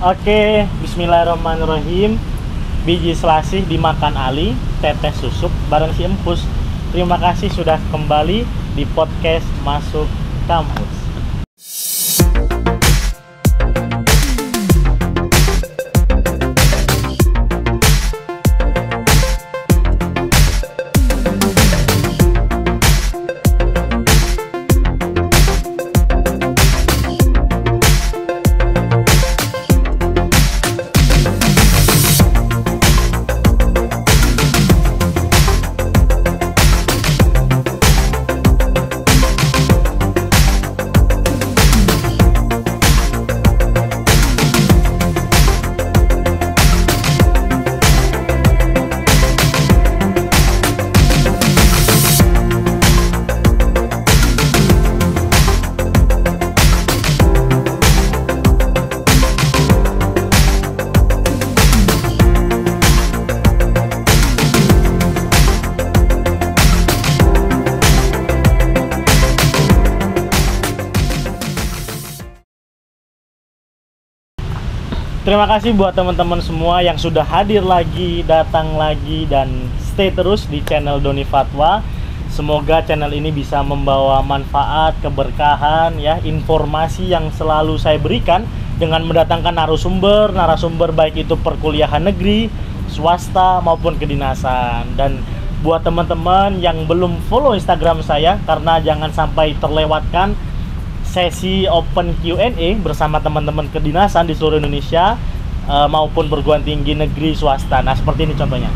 Oke, bismillahirrahmanirrahim. Biji selasih dimakan Ali, tetes susuk bareng si Empus. Terima kasih sudah kembali di podcast Masuk Kampus. Terima kasih buat teman-teman semua yang sudah hadir lagi, datang lagi, dan stay terus di channel Doni Fatwa. Semoga channel ini bisa membawa manfaat, keberkahan, ya, informasi yang selalu saya berikan dengan mendatangkan narasumber baik itu perkuliahan negeri, swasta maupun kedinasan. Dan buat teman-teman yang belum follow Instagram saya, karena jangan sampai terlewatkan sesi open Q&A bersama teman-teman kedinasan di seluruh Indonesia maupun perguruan tinggi negeri swasta. Nah, seperti ini contohnya.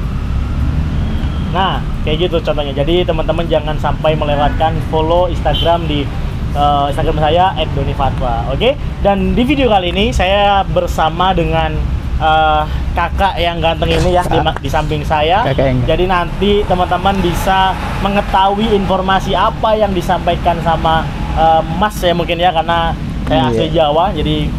Nah, kayak gitu contohnya. Jadi teman-teman jangan sampai melewatkan follow Instagram di Instagram saya @donifatwa. Oke? Dan di video kali ini saya bersama dengan kakak yang ganteng ini ya, di samping saya. Jadi nanti teman-teman bisa mengetahui informasi apa yang disampaikan sama Mas ya mungkin ya, karena saya asli Jawa, jadi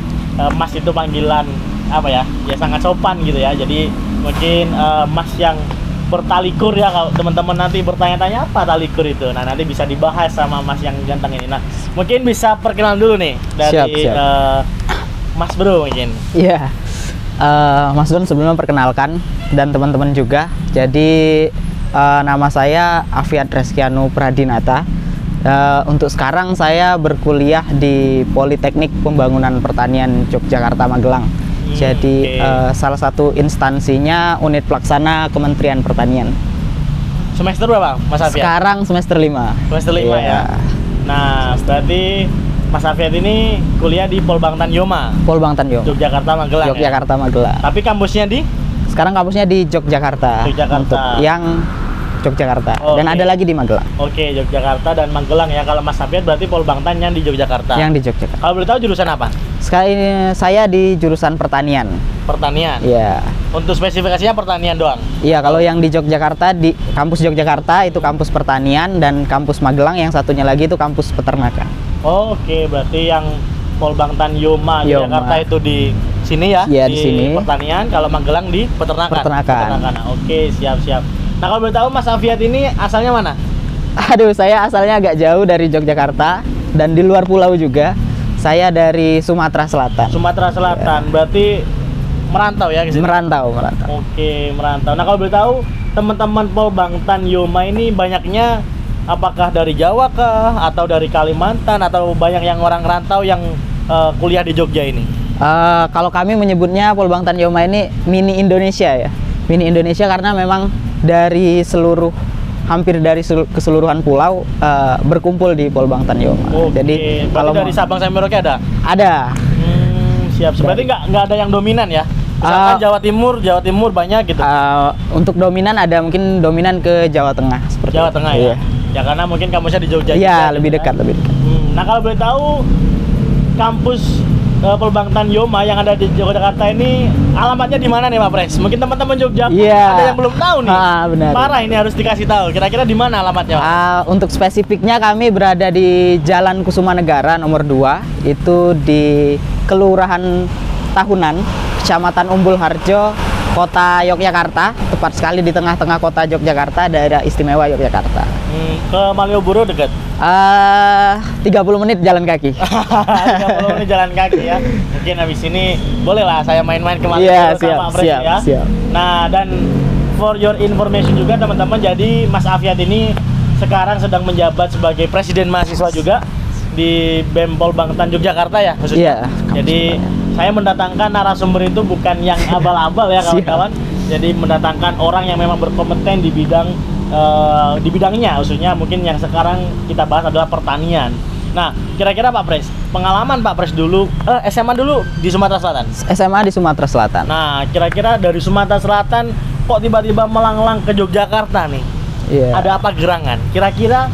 Mas itu panggilan apa ya, ya sangat sopan gitu ya. Jadi mungkin Mas yang bertalikur ya, kalau teman-teman nanti bertanya-tanya apa talikur itu, nah nanti bisa dibahas sama Mas yang ganteng ini. Nah, mungkin bisa perkenalan dulu nih dari siap. Mas Bro mungkin. Iya. Mas Don sebelumnya perkenalkan dan teman-teman juga. Jadi nama saya Afiat Reskianu Pradinata. Untuk sekarang saya berkuliah di Politeknik Pembangunan Pertanian Yogyakarta Magelang. Jadi salah satu instansinya unit pelaksana Kementerian Pertanian. Semester berapa Mas Afiat? Sekarang semester 5. Semester 5 ya. Nah, berarti Mas Afiat ini kuliah di Polbangtan Yoma. Polbangtan Yoma. Yogyakarta Magelang. Yogyakarta Magelang. Tapi kampusnya di? Sekarang kampusnya di Yogyakarta. Untuk yang Yogyakarta. Dan ada lagi di Magelang. Oke, Yogyakarta dan Magelang ya. Kalau Mas Afiat berarti Polbangtan yang di Yogyakarta. Yang di Yogyakarta. Kalau boleh tahu jurusan apa? Sekarang ini saya di jurusan pertanian. Pertanian. Iya. Untuk spesifikasinya pertanian doang. Iya, kalau yang di Yogyakarta, di kampus Yogyakarta itu kampus pertanian, dan kampus Magelang yang satunya lagi itu kampus peternakan. Oke, berarti yang Polbangtan Yoma Yogyakarta itu di sini ya? Iya, di sini. Pertanian, kalau Magelang di peternakan. Peternakan. Oke, siap-siap. Nah, kalau boleh tahu Mas Afiat ini asalnya mana? Aduh, saya asalnya agak jauh dari Yogyakarta dan di luar pulau juga. Saya dari Sumatera Selatan. Sumatera Selatan, berarti merantau ya ke sini? Merantau. Oke, merantau. Nah, kalau boleh tahu teman-teman Polbangtan Yoma ini banyaknya apakah dari Jawa kah, atau dari Kalimantan, atau banyak yang orang rantau yang kuliah di Jogja ini? Kalau kami menyebutnya Polbangtan Yoma ini mini Indonesia ya. Mini Indonesia karena memang dari hampir dari keseluruhan pulau berkumpul di Polbangtan Yoma. Jadi kalau dari Sabang sampai Merauke ada? Ada. Siap. Berarti nggak ada yang dominan ya? Misalkan Jawa Timur banyak gitu. Untuk dominan ada, mungkin dominan ke Jawa Tengah seperti Jawa Tengah ya. Ya karena mungkin kampusnya di Jogja. Iya, lebih dekat. Nah, kalau boleh tahu kampus Polbangtan Yoma yang ada di Yogyakarta ini alamatnya di mana nih Pak Pres? Mungkin teman-teman Jogja ada yang belum tahu nih. Benar. Parah, ini harus dikasih tahu. Kira-kira di mana alamatnya Pak? Untuk spesifiknya kami berada di Jalan Kusumanegara nomor 2, itu di Kelurahan Tahunan, Kecamatan Umbul Harjo, Kota Yogyakarta, tepat sekali di tengah-tengah kota Yogyakarta, daerah istimewa Yogyakarta. Ke Malioboro dekat. 30 menit jalan kaki. 30 menit jalan kaki ya. Mungkin habis ini bolehlah saya main-main ke Malioboro Iya, sama siap, Pak Pres siap, ya. siap. Nah, dan for your information juga teman-teman, jadi Mas Afiat ini sekarang sedang menjabat sebagai Presiden Mahasiswa juga di BEM Polbangtan Yogyakarta ya khususnya. Iya. Jadi saya mendatangkan narasumber itu bukan yang abal-abal ya kawan-kawan. Jadi mendatangkan orang yang memang berkompeten di bidangnya, khususnya mungkin yang sekarang kita bahas adalah pertanian. Nah, kira-kira Pak Pres, pengalaman Pak Pres dulu, SMA dulu di Sumatera Selatan. SMA di Sumatera Selatan. Nah, kira-kira dari Sumatera Selatan kok tiba-tiba melanglang ke Yogyakarta nih? Iya. Ada apa gerangan? Kira-kira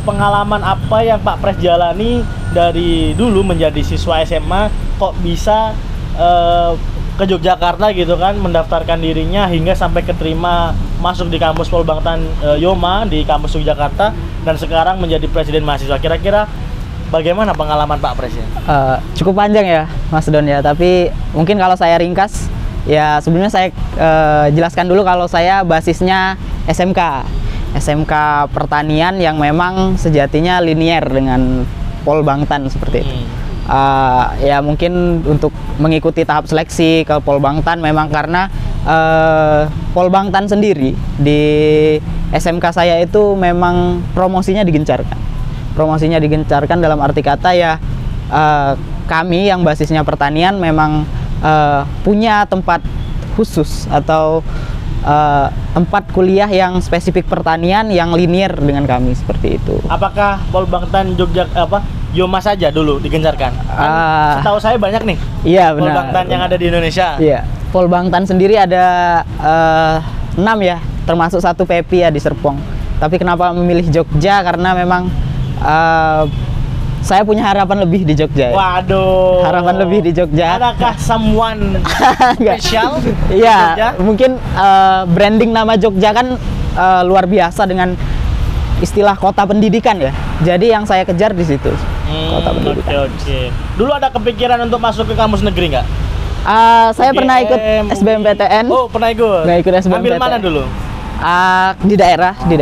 pengalaman apa yang Pak Pres jalani dari dulu menjadi siswa SMA kok bisa ke Yogyakarta gitu kan, mendaftarkan dirinya hingga sampai keterima masuk di kampus Polbangtan Yoma di kampus Yogyakarta dan sekarang menjadi Presiden Mahasiswa. Kira-kira bagaimana pengalaman Pak Pres ya? Cukup panjang ya Mas Don ya, tapi mungkin kalau saya ringkas ya, sebelumnya saya jelaskan dulu kalau saya basisnya SMK pertanian yang memang sejatinya linier dengan Polbangtan seperti itu. Ya mungkin untuk mengikuti tahap seleksi ke Polbangtan memang karena Polbangtan sendiri di SMK saya itu memang promosinya digencarkan dalam arti kata ya, kami yang basisnya pertanian memang punya tempat khusus atau tempat kuliah yang spesifik pertanian yang linier dengan kami seperti itu. Apakah Polbangtan Yoma saja dulu digencarkan? Setahu saya banyak nih. Iya benar. Polbangtan yang ada di Indonesia. Iya. Polbangtan sendiri ada 6 ya, termasuk satu PEPI ya di Serpong. Tapi kenapa memilih Jogja? Karena memang saya punya harapan lebih di Jogja. Ya. Waduh. Harapan lebih di Jogja. Adakah someone spesial? Iya, mungkin branding nama Jogja kan luar biasa dengan istilah kota pendidikan ya. Jadi yang saya kejar di situ. Kota pendidikan. Oke. Dulu ada kepikiran untuk masuk ke kampus negeri nggak? Saya pernah ikut SBMPTN. Oh, pernah ikut? Nggak ikut SBMPTN. Ambil mana dulu? Di daerah. Di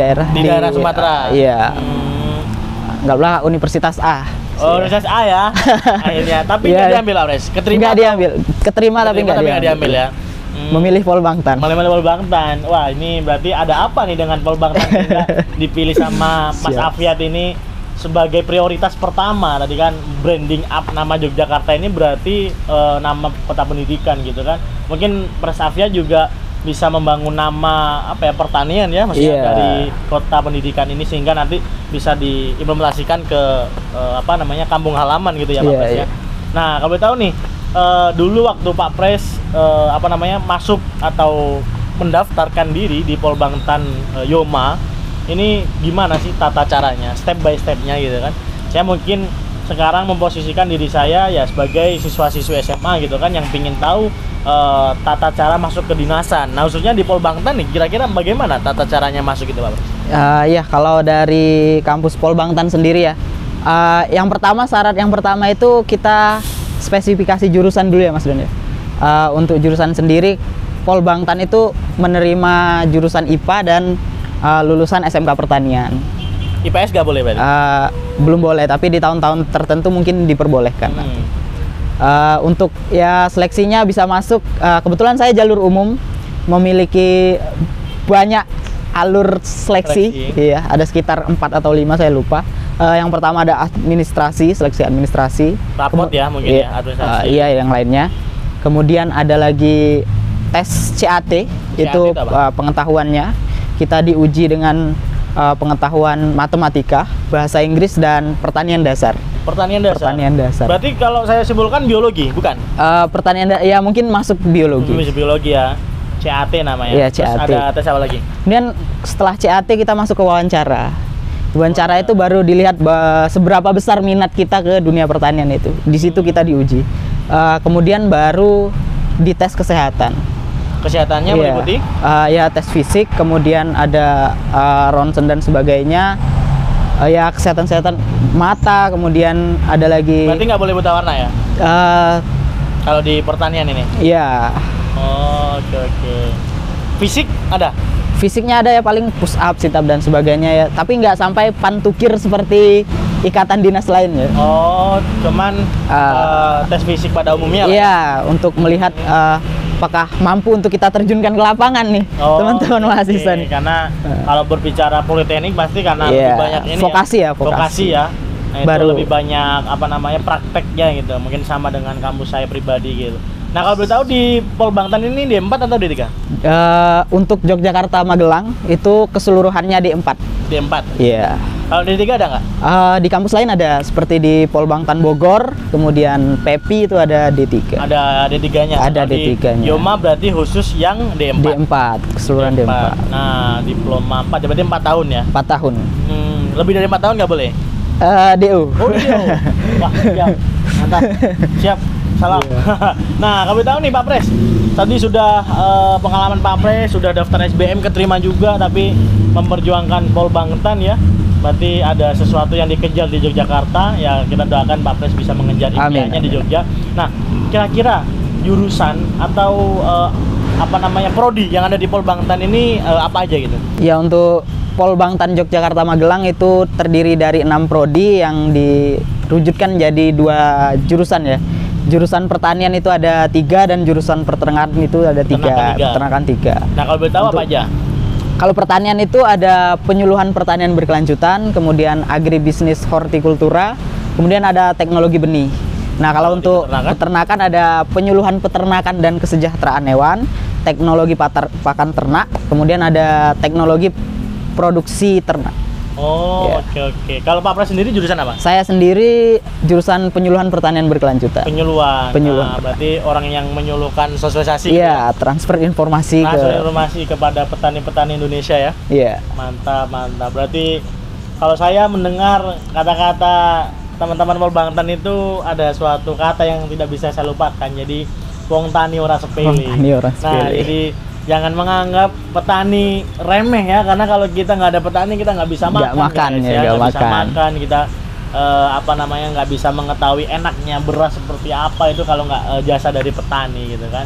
daerah Sumatera? Iya. Anggaplah Universitas A. Oh, Universitas A ya? Akhirnya. Tapi nggak diambil, Apres? Nggak diambil. Keterima tapi nggak diambil ya? Memilih Polbangtan. Memilih Polbangtan. Wah, ini berarti ada apa nih dengan Polbangtan sehingga dipilih sama Mas Afiat ini sebagai prioritas pertama. Tadi kan branding up nama Yogyakarta ini berarti nama kota pendidikan gitu kan. Mungkin Mas Afiat juga bisa membangun nama pertanian ya, maksudnya dari kota pendidikan ini sehingga nanti bisa diimplementasikan ke kampung halaman gitu ya Pak Pres ya. Nah, kalau tahu nih dulu waktu Pak Pres masuk atau mendaftarkan diri di Polbangtan Yoma, ini gimana sih tata caranya, step by stepnya gitu kan? Saya mungkin sekarang memposisikan diri saya ya sebagai siswa-siswi SMA gitu kan, yang pingin tahu tata cara masuk ke dinasan. Nah, khususnya di Polbangtan nih, kira-kira bagaimana tata caranya masuk gitu Pak Pres? Ya, kalau dari kampus Polbangtan sendiri ya, syarat yang pertama itu kita spesifikasi jurusan dulu ya Mas Don ya. Untuk jurusan sendiri Polbangtan itu menerima jurusan IPA dan lulusan SMK pertanian. IPS nggak boleh berarti? Belum boleh, tapi di tahun-tahun tertentu mungkin diperbolehkan. Untuk ya seleksinya bisa masuk, kebetulan saya jalur umum, memiliki banyak alur seleksi. Iya, ada sekitar 4 atau 5 saya lupa. Yang pertama ada seleksi administrasi. Rapot ya mungkin ya, administrasi. Iya, yang lainnya. Kemudian ada lagi tes CAT, itu pengetahuannya. Kita diuji dengan pengetahuan matematika, bahasa Inggris, dan pertanian dasar. Pertanian dasar. Berarti kalau saya simpulkan biologi, bukan? Ya mungkin masuk biologi. Biologi ya. CAT namanya. Iya, Terus CAT. ada tes apa lagi? Kemudian setelah CAT kita masuk ke wawancara. Wawancara itu baru dilihat seberapa besar minat kita ke dunia pertanian itu. Di situ kita diuji. Kemudian baru dites kesehatan. Kesehatannya meliputi? Ya tes fisik, kemudian ada ronsen dan sebagainya. Ya kesehatan mata, kemudian ada lagi. Berarti nggak boleh buta warna ya? Kalau di pertanian ini? Iya. Oh, oke. Fisik ada? Fisiknya ada ya, paling push up, sit up dan sebagainya ya. Tapi nggak sampai pantukir seperti ikatan dinas lain ya. Oh, cuman tes fisik pada umumnya lah. Iya, untuk melihat apakah mampu untuk kita terjunkan ke lapangan nih, teman-teman mahasiswa nih. Karena kalau berbicara politeknik pasti karena lebih banyak ini vokasi ya. Vokasi ya. Nah, Baru itu lebih banyak apa namanya prakteknya gitu. Mungkin sama dengan kampus saya pribadi gitu. Nah, kalau boleh tahu di Polbangtan ini D4 atau D3? Untuk Yogyakarta Magelang itu keseluruhannya D4. D4. Iya. Kalau D3 ada nggak? Di kampus lain ada, seperti di Polbangtan Bogor, kemudian PEPI itu ada D3. Ada D3-nya. Ada D3-nya. Yoma berarti khusus yang D4. D4, keseluruhan D4. Nah, diploma 4 berarti 4 tahun ya? 4 tahun. Lebih dari 4 tahun nggak boleh? DU. Oh, DU. Wah, siap. Mantap. Siap. Salam. Nah, kami tahu nih Pak Pres. Tadi sudah pengalaman Pak Pres, sudah daftar SBM keterima juga, tapi memperjuangkan Polbangtan ya. Berarti ada sesuatu yang dikejar di Yogyakarta. Ya, kita doakan Pak Pres bisa mengejar impiannya di Jogja. Nah, kira-kira jurusan atau apa namanya prodi yang ada di Polbangtan ini apa aja gitu? Ya, untuk Polbangtan Yogyakarta Magelang itu terdiri dari 6 prodi yang dirujutkan jadi 2 jurusan ya. Jurusan pertanian itu ada 3 dan jurusan peternakan itu ada 3. Peternakan 3. Nah, kalau boleh tahu apa aja? Kalau pertanian itu ada penyuluhan pertanian berkelanjutan, kemudian agribisnis hortikultura, kemudian ada teknologi benih. Nah, kalau untuk peternakan ada penyuluhan peternakan dan kesejahteraan hewan, teknologi pakan ternak, kemudian ada teknologi produksi ternak. Oh, oke. Kalau Pak Pres sendiri jurusan apa? Saya sendiri jurusan penyuluhan pertanian berkelanjutan. Penyuluhan. Nah, berarti orang yang menyuluhkan sosialisasi. Iya, transfer informasi kepada petani-petani Indonesia ya. Iya. Mantap. Berarti kalau saya mendengar kata-kata teman-teman Polbangtan itu ada suatu kata yang tidak bisa saya lupakan. Jadi wong tani ora sepele. Nah, jadi jangan menganggap petani remeh ya, karena kalau kita nggak ada petani kita nggak bisa makan. Nggak bisa makan kita apa namanya nggak bisa mengetahui enaknya beras seperti apa itu kalau nggak jasa dari petani gitu kan.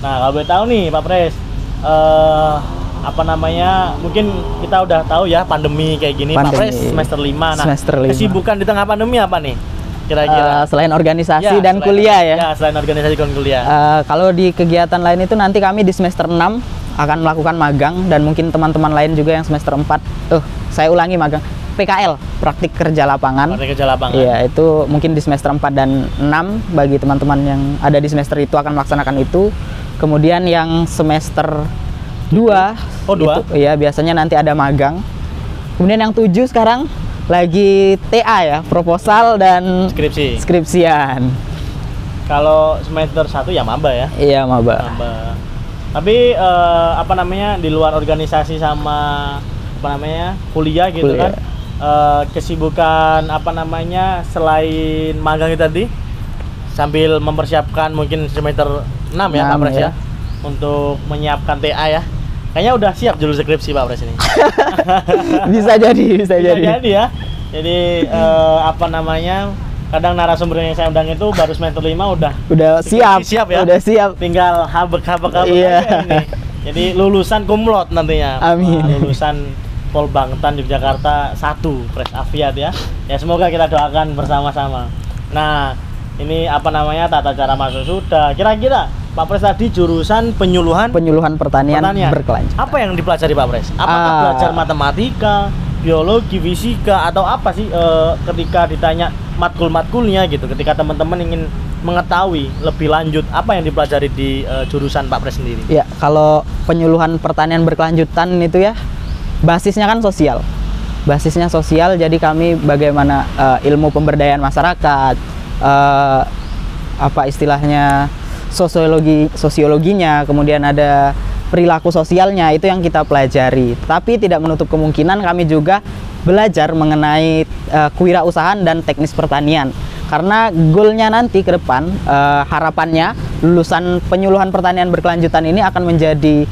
Nah, kalau boleh tahu nih Pak Pres, apa namanya mungkin kita udah tahu ya pandemi kayak gini. Pak Pres semester 5. Nah, kesibukan di tengah pandemi apa nih? Kira-kira selain organisasi dan kuliah ya. Ya, selain organisasi dan kuliah. Kalau di kegiatan lain itu nanti kami di semester 6 akan melakukan magang, dan mungkin teman-teman lain juga yang semester 4. Saya ulangi magang. PKL, praktik kerja lapangan. Praktik kerja lapangan. Iya, itu mungkin di semester 4 dan 6 bagi teman-teman yang ada di semester itu akan melaksanakan itu. Kemudian yang semester 2 itu, ya biasanya nanti ada magang. Kemudian yang 7 sekarang lagi TA ya, proposal dan skripsian. Kalau semester 1 ya maba ya? Iya, maba. Tapi apa namanya di luar organisasi sama apa namanya kuliah gitu kan, kesibukan apa namanya selain magang itu tadi, sambil mempersiapkan mungkin semester 6 ya Pak Pres ya, untuk menyiapkan TA ya. Kayaknya udah siap judul skripsi Pak Pres ini. bisa jadi ya. Jadi apa namanya, kadang narasumber yang saya undang itu baru semester 5 udah siap ya. Udah siap. Tinggal habek-habek aja ini. Jadi lulusan kumlot nantinya. Amin. Lulusan Polbangtan Yogyakarta 1 Pres Afiat ya. Ya, semoga kita doakan bersama-sama. Nah, ini apa namanya tata cara masuk sudah. Kira-kira Pak Pres tadi jurusan penyuluhan pertanian berkelanjutan. Apa yang dipelajari Pak Pres? Apakah belajar matematika, biologi, fisika, atau apa sih ketika ditanya matkul-matkulnya gitu, ketika teman-teman ingin mengetahui lebih lanjut apa yang dipelajari di jurusan Pak Pres sendiri? Ya, kalau penyuluhan pertanian berkelanjutan itu ya basisnya kan sosial. Basisnya sosial, jadi kami bagaimana ilmu pemberdayaan masyarakat, apa istilahnya sosiologinya, kemudian ada perilaku sosialnya, itu yang kita pelajari. Tapi tidak menutup kemungkinan kami juga belajar mengenai kewirausahaan dan teknis pertanian, karena goalnya nanti ke depan harapannya lulusan penyuluhan pertanian berkelanjutan ini akan menjadi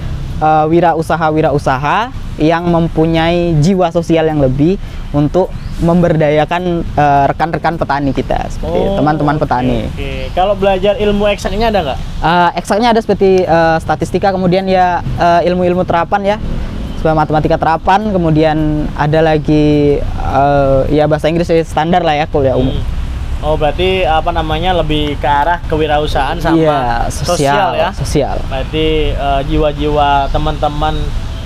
wirausaha yang mempunyai jiwa sosial yang lebih untuk memberdayakan rekan-rekan petani kita, seperti teman-teman petani. Kalau belajar ilmu eksaknya ada nggak? Eksaknya ada seperti statistika, kemudian ya ilmu-ilmu terapan ya, mahasiswa matematika terapan, kemudian ada lagi ya bahasa Inggris standar lah ya, kuliah umum. Oh, berarti apa namanya lebih ke arah kewirausahaan sama Iya, sosial ya. Sosial. Berarti jiwa-jiwa teman-teman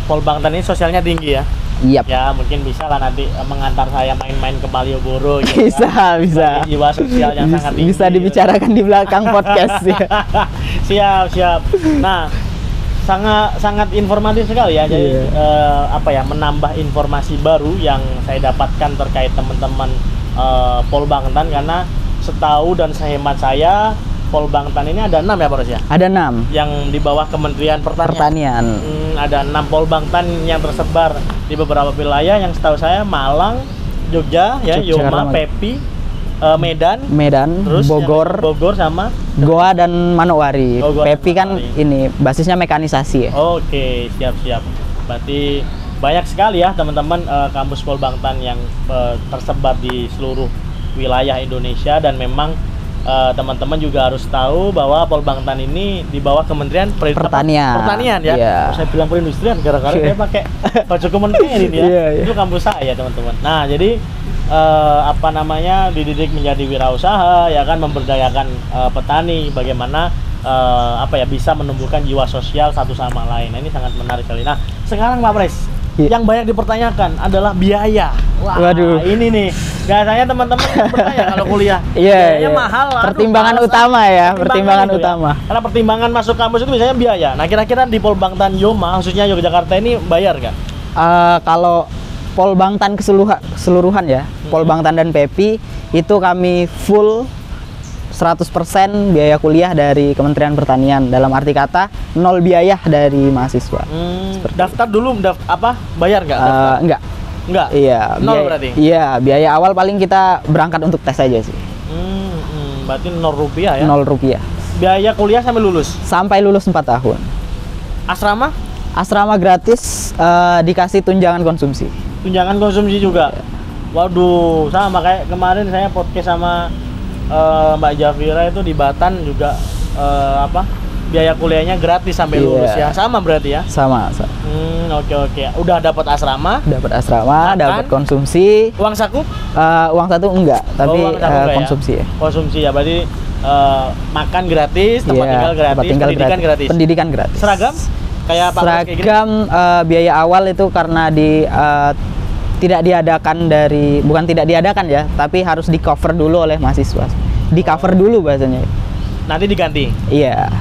Polbangtan ini sosialnya tinggi ya. Yap. Ya, mungkin bisa lah nanti mengantar saya main-main ke Malioboro gitu. Bisa, kan. bisa. Sebagai jiwa sosial yang sangat tinggi. Bisa dibicarakan di belakang podcast ya. Siap. Nah, sangat informatif sekali ya. Jadi apa ya, menambah informasi baru yang saya dapatkan terkait teman-teman Polbangtan, karena setahu dan sehemat saya Polbangtan ini ada 6 ya Pak Ros ya? Ada 6 yang di bawah Kementerian Pertanian. Ada 6 Polbangtan yang tersebar di beberapa wilayah, yang setahu saya Malang, Jogja, ya, Yoma, Pepi, Medan, terus Bogor sama Goa dan Manokwari. Pepi kan Manokwari. ini basisnya mekanisasi ya. Oke, siap. Berarti banyak sekali ya teman-teman kampus Polbangtan yang tersebar di seluruh wilayah Indonesia, dan memang teman-teman juga harus tahu bahwa Polbangtan ini di bawah Kementerian Pertanian ya. Yeah. Saya bilang perindustrian gara-gara saya pakai baju kementerian ini ya. Itu kampus saya teman-teman. Nah, jadi apa namanya, dididik menjadi wirausaha ya kan, memberdayakan petani, bagaimana apa ya, bisa menumbuhkan jiwa sosial satu sama lain. Nah, ini sangat menarik sekali. Nah, sekarang Pak Pres, yang banyak dipertanyakan adalah biaya. Wah, waduh, ini nih biasanya teman-teman bertanya kalau kuliah. Biayanya mahal. Pertimbangan utama ya, pertimbangan utama. Ya. Karena pertimbangan masuk kampus itu biasanya biaya. Nah, kira-kira di Polbangtan Yoma, khususnya Yogyakarta ini bayar kan? Kalau Polbangtan keseluruhan ya, Polbangtan dan Pepi itu kami full 100% biaya kuliah dari Kementerian Pertanian, dalam arti kata 0 biaya dari mahasiswa. Daftar dulu bayar nggak? Enggak. Iya, 0 berarti. Iya, biaya awal paling kita berangkat untuk tes aja sih. Berarti 0 rupiah ya? 0 rupiah. Biaya kuliah sampai lulus? Sampai lulus 4 tahun. Asrama? Asrama gratis, dikasih tunjangan konsumsi. Tunjangan konsumsi juga? Ya. Waduh, sama kayak kemarin saya podcast sama Mbak Jafira itu di Batan juga biaya kuliahnya gratis sampai lulus ya. Sama berarti ya? Sama. Oke. Udah dapat asrama? Dapat asrama, dapat konsumsi. Uang saku? Uang satu enggak, tapi konsumsi ya. Konsumsi ya, berarti makan gratis, tempat tinggal gratis, pendidikan gratis. Pendidikan gratis. Seragam? Kayak Pak seragam biaya awal itu karena tidak diadakan ya, tapi harus di cover dulu oleh mahasiswa. Di cover dulu bahasanya. Nanti diganti? Iya.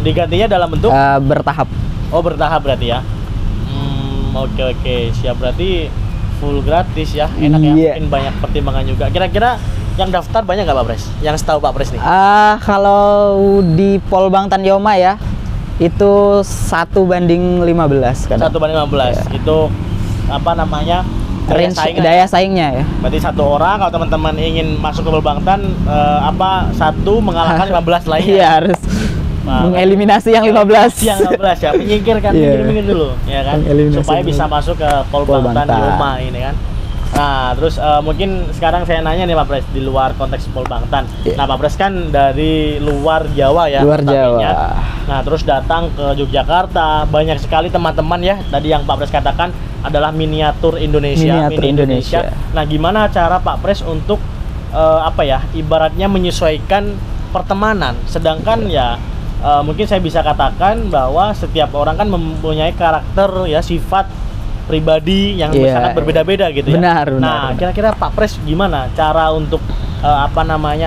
Digantinya dalam bentuk? Bertahap. Oh, bertahap berarti ya. Oke, siap, berarti full gratis ya. Enak ya. Mungkin banyak pertimbangan juga. Kira-kira yang daftar banyak nggak Pak Pres? Yang setahu Pak Pres nih? Kalau di Polbangtan Yoma ya, itu 1:15 kan. 1:15. Ya. Itu apa namanya? Daya saingnya ya. Berarti satu orang kalau teman-teman ingin masuk ke Polbangtan satu mengalahkan 15 lainnya. Iya, harus mengeliminasi yang 15. Yang 15 ya, menyingkirkan minggir dulu ya kan, supaya bisa masuk ke Polbangtan Yoma ini kan. Nah, terus mungkin sekarang saya nanya nih Pak Pres, di luar konteks Polbangtan. Nah, Pak Pres kan dari luar Jawa ya. Luar Jawa. Nah, terus datang ke Yogyakarta, banyak sekali teman-teman ya. Tadi yang Pak Pres katakan adalah miniatur Indonesia. Indonesia. Nah, gimana cara Pak Pres untuk ibaratnya menyesuaikan pertemanan, sedangkan ya mungkin saya bisa katakan bahwa setiap orang kan mempunyai karakter ya, sifat pribadi yang sangat berbeda-beda gitu ya. Benar. Nah, kira-kira Pak Pres gimana cara untuk berteman,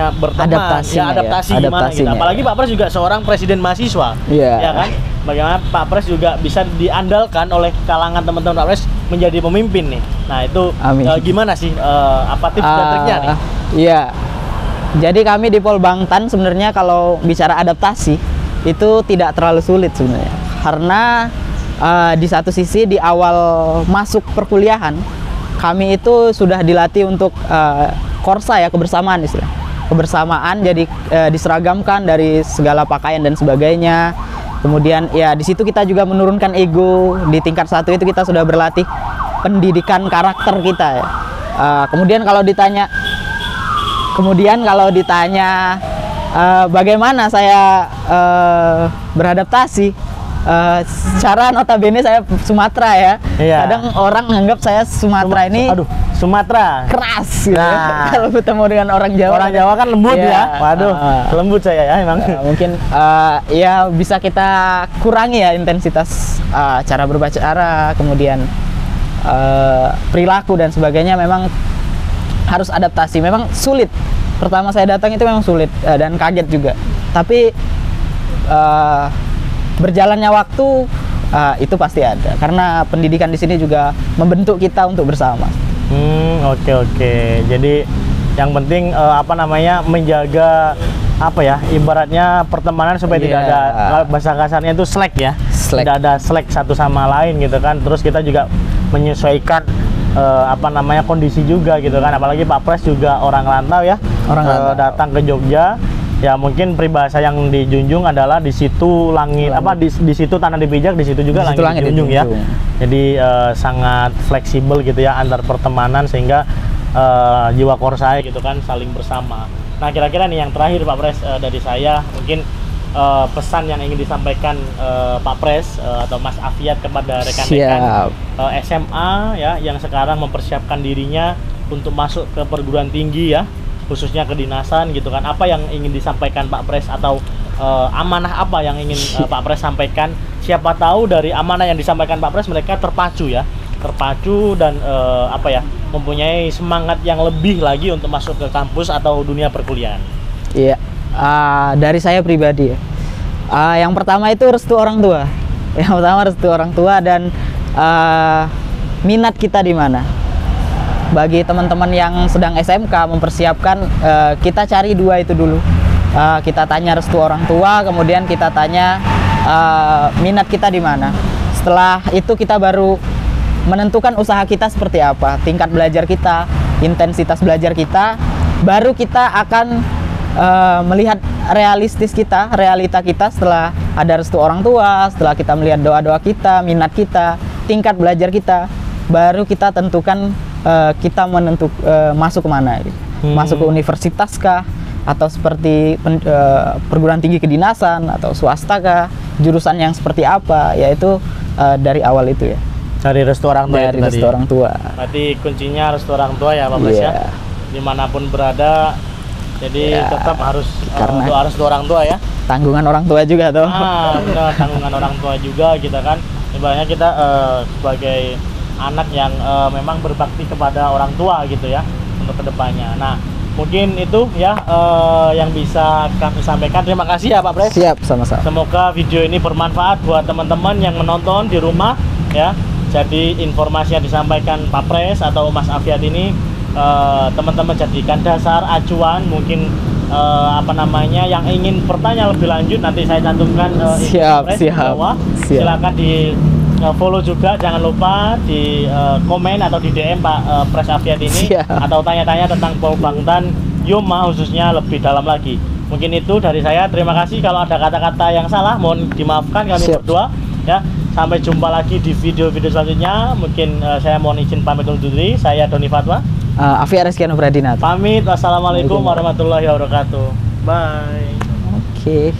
adaptasi gimana gitu. Apalagi Pak Pres juga seorang presiden mahasiswa. Ya kan? Bagaimana Pak Pres juga bisa diandalkan oleh kalangan teman-teman Pak Pres menjadi pemimpin nih. Nah, itu gimana sih tips dan triknya nih? Iya. Jadi kami di Polbangtan sebenarnya kalau bicara adaptasi itu tidak terlalu sulit sebenarnya. Karena di satu sisi di awal masuk perkuliahan kami itu sudah dilatih untuk korsa ya, kebersamaan istilah. Kebersamaan, jadi diseragamkan dari segala pakaian dan sebagainya. Kemudian ya di situ kita juga menurunkan ego. Di tingkat 1 itu kita sudah berlatih pendidikan karakter kita ya. Kemudian kalau ditanya bagaimana saya beradaptasi, secara notabene saya Sumatera ya. Iya. Kadang orang nganggap saya Sumatera ini Aduh, Sumatera. keras gitu. Nah. Kalau ketemu dengan orang Jawa. Orang Jawa kan lembut Iya, ya. Waduh, lembut saya ya emang. Mungkin ya bisa kita kurangi ya intensitas cara berbicara, kemudian perilaku dan sebagainya. Memang harus adaptasi. Memang sulit. Pertama saya datang itu memang sulit dan kaget juga. Tapi berjalannya waktu itu pasti ada. Karena pendidikan di sini juga membentuk kita untuk bersama. Oke. Jadi yang penting menjaga ibaratnya pertemanan supaya tidak ada, bahasa kasarnya itu slack ya. Tidak ada slack satu sama lain gitu kan. Terus kita juga menyesuaikan kondisi juga gitu kan. Apalagi Pak Pres juga orang rantau ya. Datang ke Jogja. Ya mungkin peribahasa yang dijunjung adalah di situ langit di situ tanah dipijak, di situ juga langit dijunjung ya. Jadi sangat fleksibel gitu ya antar pertemanan, sehingga jiwa korsai gitu kan saling bersama. Nah, kira-kira nih yang terakhir Pak Pres dari saya, mungkin pesan yang ingin disampaikan Pak Pres atau Mas Afiat kepada rekan-rekan SMA ya yang sekarang mempersiapkan dirinya untuk masuk ke perguruan tinggi ya, khususnya kedinasan gitu kan. Apa yang ingin disampaikan Pak Pres, atau amanah apa yang ingin Pak Pres sampaikan? Siapa tahu dari amanah yang disampaikan Pak Pres mereka terpacu dan mempunyai semangat yang lebih lagi untuk masuk ke kampus atau dunia perkuliahan. Iya, dari saya pribadi ya. Yang pertama itu restu orang tua. Dan minat kita di mana. Bagi teman-teman yang sedang SMK mempersiapkan, kita cari dua itu dulu. Kita tanya restu orang tua, kemudian kita tanya minat kita di mana. Setelah itu kita baru menentukan usaha kita seperti apa, tingkat belajar kita, intensitas belajar kita, baru kita akan melihat realita kita setelah ada restu orang tua, setelah kita melihat doa-doa kita, minat kita, tingkat belajar kita, baru kita tentukan kita masuk kemana, masuk ke universitas kah, atau seperti perguruan tinggi kedinasan, atau swasta kah, jurusan yang seperti apa, yaitu dari awal itu ya. Dari restu orang tua. Dari restu orang tua. Berarti kuncinya restu orang tua ya Pak Pres ya. Dimanapun berada, jadi tetap harus doa restu orang tua ya. Tanggungan orang tua juga tuh. Benar, tanggungan orang tua juga kita kan. Ibaratnya kita sebagai anak yang memang berbakti kepada orang tua gitu ya untuk kedepannya. Nah, mungkin itu ya yang bisa kami sampaikan. Terima kasih ya Pak Pres. Siap, sama-sama. Semoga video ini bermanfaat buat teman-teman yang menonton di rumah ya. Jadi informasi yang disampaikan Pak Pres atau Mas Afiat ini teman-teman jadikan dasar acuan. Mungkin yang ingin bertanya lebih lanjut nanti saya cantumkan siap. di bawah. Silakan di follow juga, jangan lupa di komen atau di DM Pak Pres Afiat ini. Atau tanya-tanya tentang Polbangtan Yoma khususnya lebih dalam lagi. Mungkin itu dari saya. Terima kasih. Kalau ada kata-kata yang salah mohon dimaafkan, kami berdua ya. Sampai jumpa lagi di video-video selanjutnya. Mungkin saya mohon izin pamit undur diri. Saya Doni Fatwa, Afiat Reskiano Pradinata. Pamit. Wassalamualaikum warahmatullahi wabarakatuh. Bye. Oke.